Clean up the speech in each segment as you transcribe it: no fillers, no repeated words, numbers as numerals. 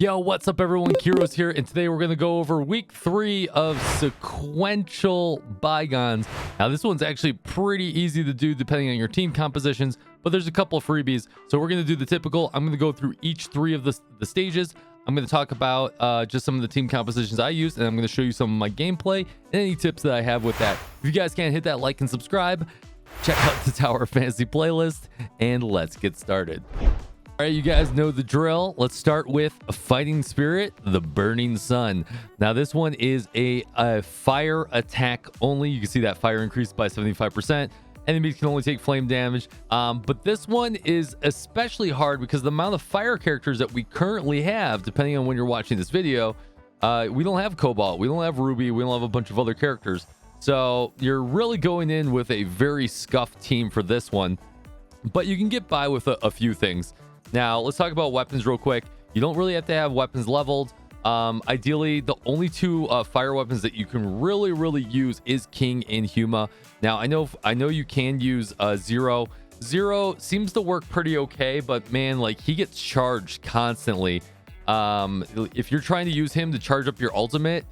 Yo, what's up everyone? Kyrios here, and today we're going to go over week 3 of Sequential Phantasm. Now this one's actually pretty easy to do depending on your team compositions, but there's a couple of freebies. So we're going to do the typical. I'm going to go through each 3 of the stages. I'm going to talk about just some of the team compositions I use, and I'm going to show you some of my gameplay and any tips that I have with that. If you guys can't hit that like and subscribe, check out the Tower of Fantasy playlist, and let's get started. All right, you guys know the drill. Let's start with a fighting spirit, the Burning Sun. Now this one is a fire attack only. You can see that fire increased by 75%. Enemies can only take flame damage, but this one is especially hard because the amount of fire characters that we currently have, depending on when you're watching this video, we don't have Cobalt, we don't have Ruby, we don't have a bunch of other characters. So you're really going in with a very scuffed team for this one, but you can get by with a few things. Now let's talk about weapons real quick. You don't really have to have weapons leveled. Ideally, the only 2 fire weapons that you can really use is King and Huma. Now I know you can use Zero. Zero seems to work pretty okay, but man, like, he gets charged constantly. If you're trying to use him to charge up your ultimate,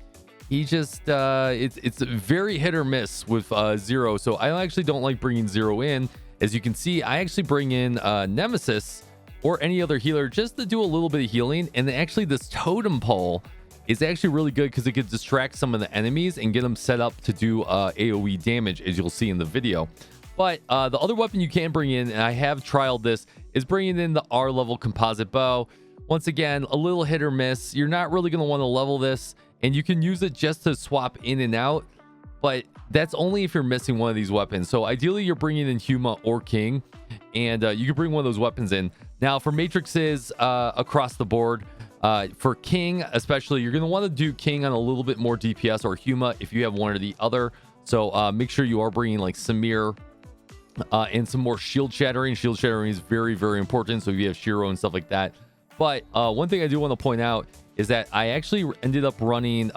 he just it's very hit or miss with Zero. So I actually don't like bringing Zero in. As you can see, I actually bring in Nemesis or any other healer just to do a little bit of healing. And then actually this totem pole is actually really good because it could distract some of the enemies and get them set up to do AoE damage, as you'll see in the video. But the other weapon you can bring in, and I have trialed this, is bringing in the R level composite bow. Once again, a little hit or miss. You're not really going to want to level this, and you can use it just to swap in and out, but that's only if you're missing one of these weapons. So ideally you're bringing in Huma or King, and you can bring one of those weapons in. Now for matrices across the board, for King especially, you're going to want to do King on a little bit more DPS, or Huma if you have one or the other. So make sure you are bringing like Samir and some more shield shattering. Shield shattering is very important, so if you have Shiro and stuff like that. But one thing I do want to point out is that I actually ended up running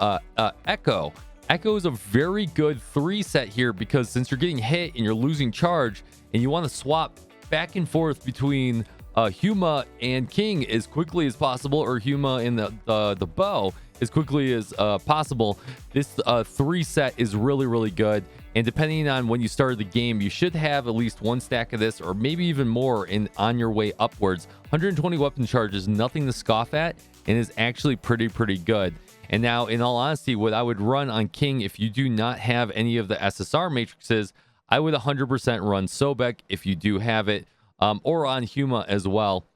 Echo. Echo is a very good 3 set here, because since you're getting hit and you're losing charge and you want to swap back and forth between Huma and King as quickly as possible, or Huma and the bow as quickly as possible, this 3 set is really good. And depending on when you started the game, you should have at least 1 stack of this, or maybe even more on your way upwards. 120 weapon charge is nothing to scoff at, and is actually pretty good. And now, in all honesty, what I would run on King, if you do not have any of the SSR matrices, I would 100% run Sobek if you do have it, or on Huma as well.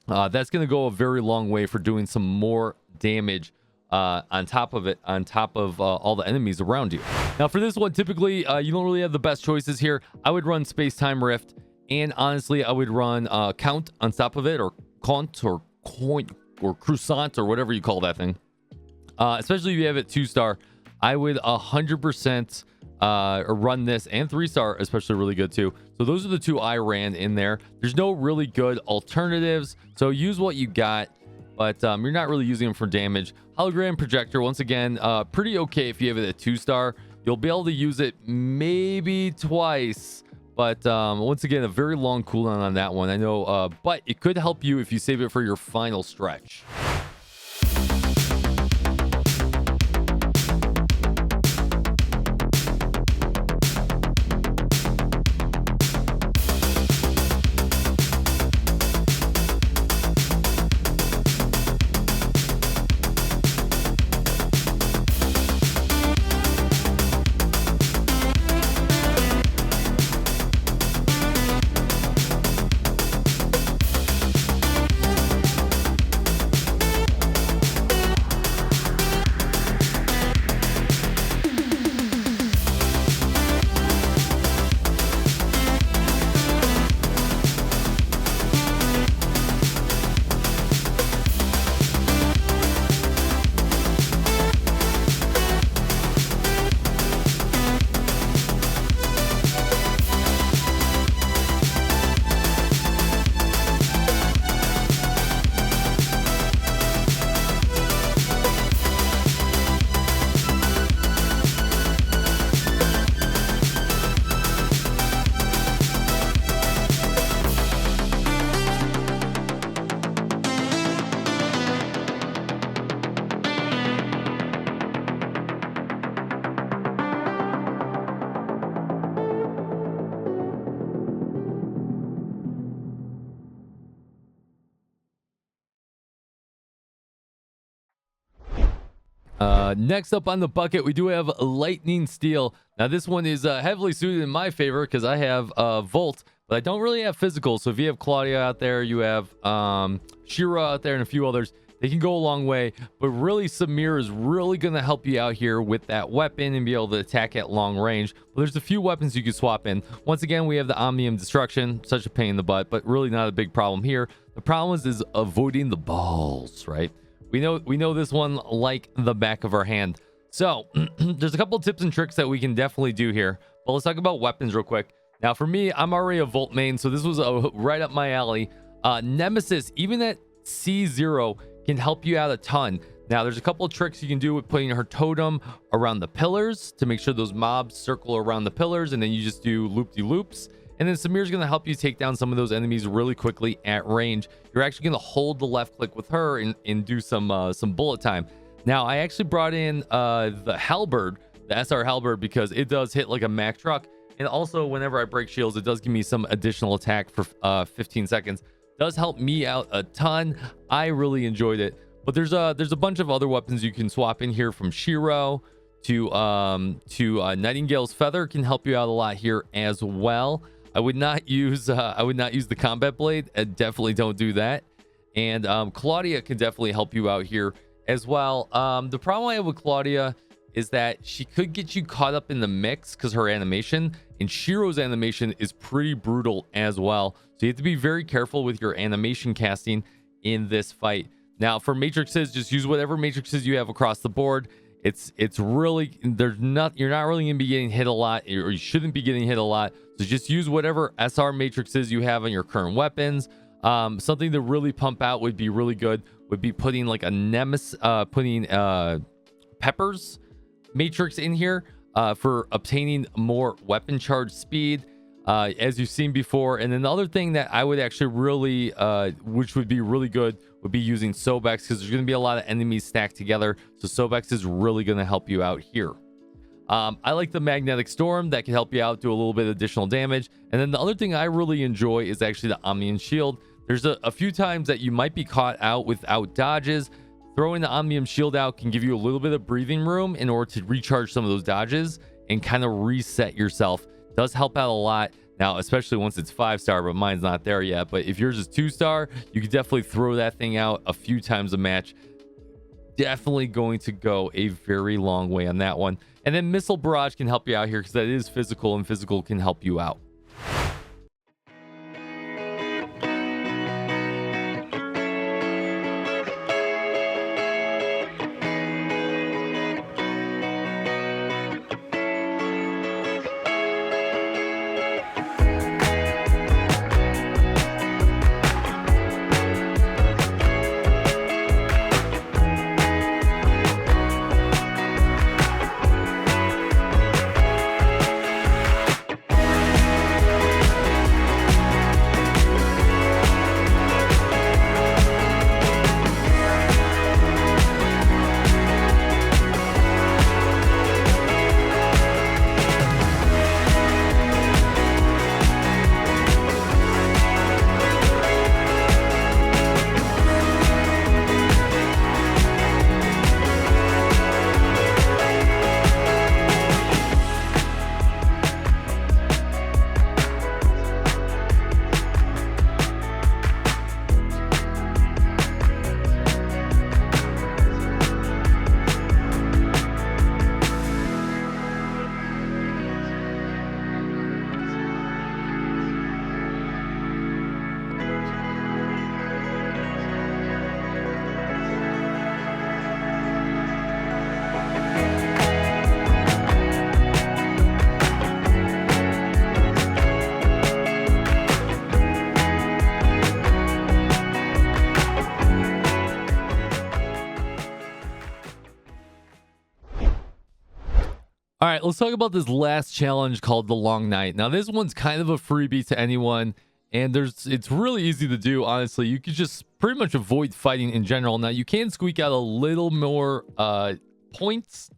That's going to go a very long way for doing some more damage on top of it, on top of all the enemies around you. Now for this one, typically you don't really have the best choices here. I would run Space-Time Rift, and honestly I would run Count on top of it, or Count, or Coin, or Croissant, or whatever you call that thing. Especially if you have it 2-star, I would 100% run this, and 3-star especially really good too. So those are the 2 I ran in there. There's no really good alternatives, so use what you got, but you're not really using them for damage. Hologram projector, once again, pretty okay if you have it at 2-star. You'll be able to use it maybe twice, but once again, a very long cooldown on that one, I know, but it could help you if you save it for your final stretch. Next up on the bucket, we do have Lightning Steel. Now this one is heavily suited in my favor because I have Volt, but I don't really have physical. So if you have Claudia out there, you have Shira out there, and a few others, they can go a long way. But really, Samir is really going to help you out here with that weapon and be able to attack at long range. But there's a few weapons you can swap in. Once again, we have the Omnium Destruction, such a pain in the butt, but really not a big problem here. The problem is avoiding the balls, right? We know this one like the back of our hand. So there's a couple of tips and tricks that we can definitely do here. But let's talk about weapons real quick. Now for me, I'm already a Volt main, so this was right up my alley. Nemesis, even at C0, can help you out a ton. Now there's a couple of tricks you can do with putting her totem around the pillars to make sure those mobs circle around the pillars, and then you just do loop-de-loops. And then Samir's going to help you take down some of those enemies really quickly at range. You're actually going to hold the left click with her and do some bullet time. Now, I actually brought in the halberd, the SR halberd, because it does hit like a Mack truck. And also, whenever I break shields, it does give me some additional attack for 15 seconds. Does help me out a ton. I really enjoyed it. But there's a bunch of other weapons you can swap in here, from Shiro to Nightingale's Feather can help you out a lot here as well. I would not use the combat blade. Definitely don't do that. And Claudia can definitely help you out here as well. The problem I have with Claudia is that she could get you caught up in the mix because her animation, and Shiro's animation is pretty brutal as well. So you have to be very careful with your animation casting in this fight. Now for matrices, just use whatever matrices you have across the board. It's really, you're not really gonna be getting hit a lot, or you shouldn't be getting hit a lot. So just use whatever SR matrices you have on your current weapons. Something to really pump out would be really good would be putting like a Nemesis, putting Pepper's matrix in here for obtaining more weapon charge speed, as you've seen before. And then the other thing that I would actually really, which would be really good, would be using Sobex, because there's going to be a lot of enemies stacked together. So Sobex is really going to help you out here. I like the Magnetic Storm. That can help you out, do a little bit of additional damage. And then the other thing I really enjoy is actually the Omnium Shield. There's a few times that you might be caught out without dodges. Throwing the Omnium Shield out can give you a little bit of breathing room in order to recharge some of those dodges and kind of reset yourself. Does help out a lot. Now, especially once it's 5-star, but mine's not there yet. But if yours is 2-star, you could definitely throw that thing out a few times a match. Definitely going to go a very long way on that one. And then Missile Barrage can help you out here because that is physical, and physical can help you out. All right, let's talk about this last challenge called the Long Night. Now, this one's kind of a freebie to anyone, and it's really easy to do, honestly. You could just pretty much avoid fighting in general. Now, you can squeak out a little more points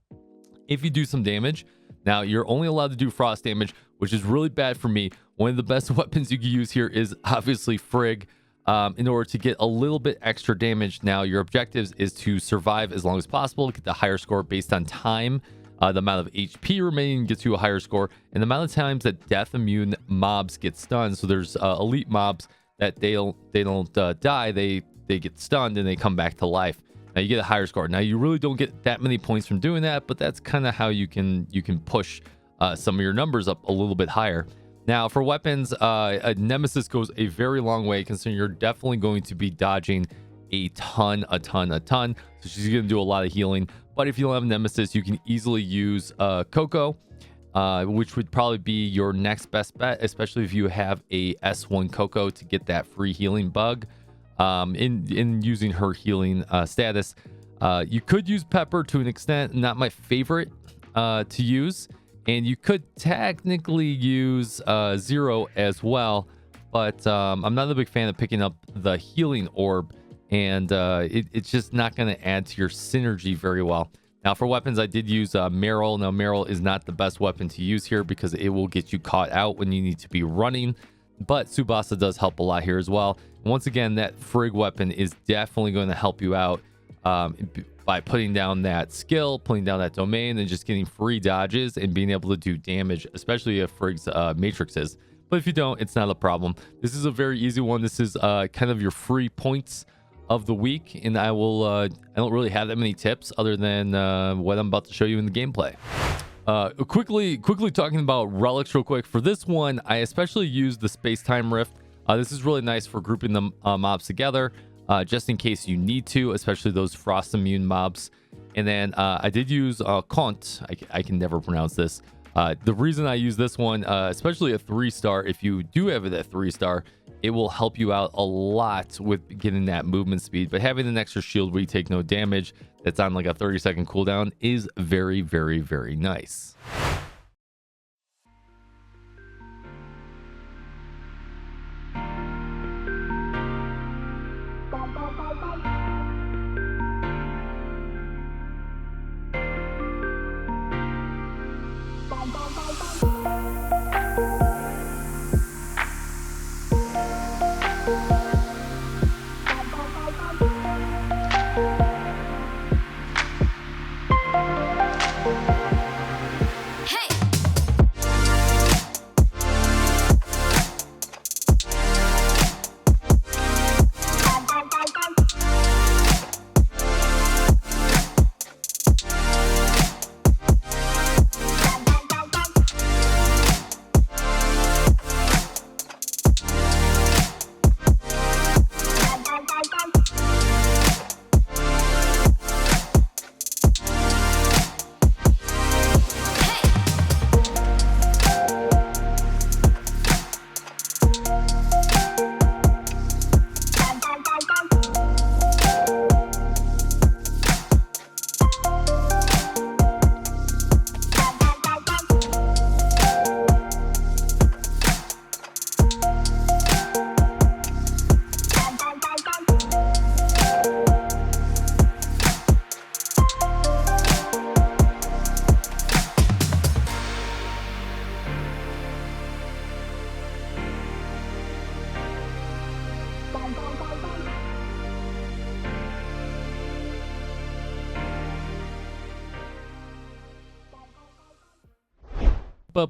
if you do some damage. Now, you're only allowed to do frost damage, which is really bad for me. One of the best weapons you can use here is obviously Frigg. in order to get a little bit extra damage. Now, your objectives is to survive as long as possible, get the higher score based on time. The amount of HP remaining gets you a higher score, and the amount of times that death immune mobs get stunned. So there's elite mobs that they don't die, they get stunned and they come back to life. Now you get a higher score. Now you really don't get that many points from doing that, but that's kind of how you can push some of your numbers up a little bit higher. Now for weapons, a Nemesis goes a very long way, considering you're definitely going to be dodging a ton. So she's going to do a lot of healing. But if you don't have Nemesis, you can easily use Coco, which would probably be your next best bet, especially if you have a S1 Coco to get that free healing bug. In using her healing status, you could use Pepper to an extent, not my favorite to use, and you could technically use Zero as well, but I'm not a big fan of picking up the healing orb, and it's just not going to add to your synergy very well. Now for weapons, I did use Meryl. Now Meryl is not the best weapon to use here because it will get you caught out when you need to be running, but Tsubasa does help a lot here as well. Once again, that Frigg weapon is definitely going to help you out by putting down that skill, putting down that domain, and just getting free dodges and being able to do damage, especially if Frigg's matrix is. But if you don't, it's not a problem. This is a very easy one. This is kind of your free points of the week, and I don't really have that many tips other than what I'm about to show you in the gameplay. Quickly talking about relics real quick. For this one, I especially use the space-time rift. This is really nice for grouping the mobs together, just in case you need to, especially those frost immune mobs. And then I did use Kont. I can never pronounce this. The reason I use this one, especially a 3-star, if you do have it at 3-star, it will help you out a lot with getting that movement speed. But having an extra shield where you take no damage, that's on like a 30-second cooldown, is very, very, very nice. Well,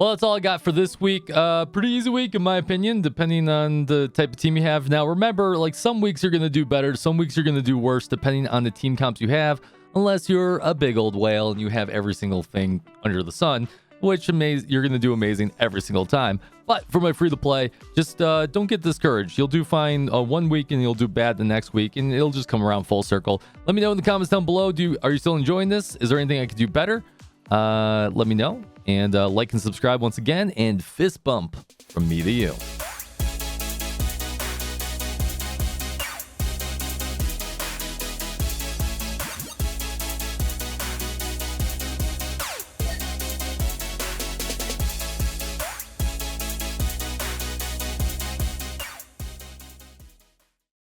that's all I got for this week. Pretty easy week in my opinion, depending on the type of team you have. Now remember, like, some weeks you're gonna do better, some weeks you're gonna do worse, depending on the team comps you have, unless you're a big old whale and you have every single thing under the sun, which you're gonna do amazing every single time. But for my free to play, just don't get discouraged. You'll do fine one week and you'll do bad the next week, and it'll just come around full circle. Let me know in the comments down below. Are you still enjoying this? Is there anything I could do better? Let me know, and like and subscribe once again, and fist bump from me to you.